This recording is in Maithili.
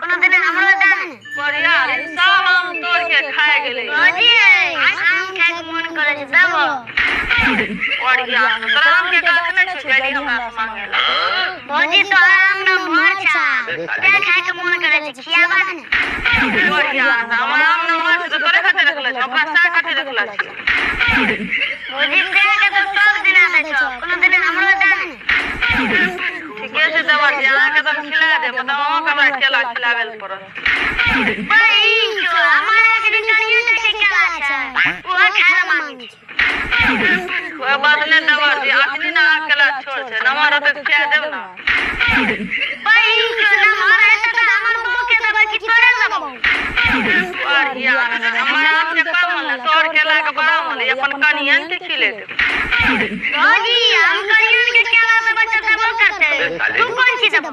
কোনদিন हमरो देन बढ़िया रे सब आम तोड़ के खाए गेले भौजी आम खाए के मन करे छै देबो बढ़िया तोरा आम के गाछ नै छै गेली हमरा से मांगे ला भौजी तो आम न मर छा ते खाए के मन करे छै खियाबा ने बढ़िया हमर आम न मर छै तोरे खातिर रखले छै ओकरा साथ खातिर रखले छै भौजी से के तो सब दिन आबे छो कोनदिन हमरो देन ठीके छै देबा जी अहाँ के तो खिला दे बताओ के हमरा केला खिलावे ल पड़त भाई तो हमारा के कनिया के केला छै वो खाए मांगे छै कोई बात नहीं देबा जी अखनी ना केला छोड़ छै नमर होते खिया देब ना भाई तो ना हमारा त हमर बहू के देबा कि तोरे देबो बढ़िया हमरा आम के कम होला तोड़ केला के बड़ा होला अपन कनियन के खिले दे भौजी हम कनिया के केला देबो त देबो करते तू कोन चीज देबो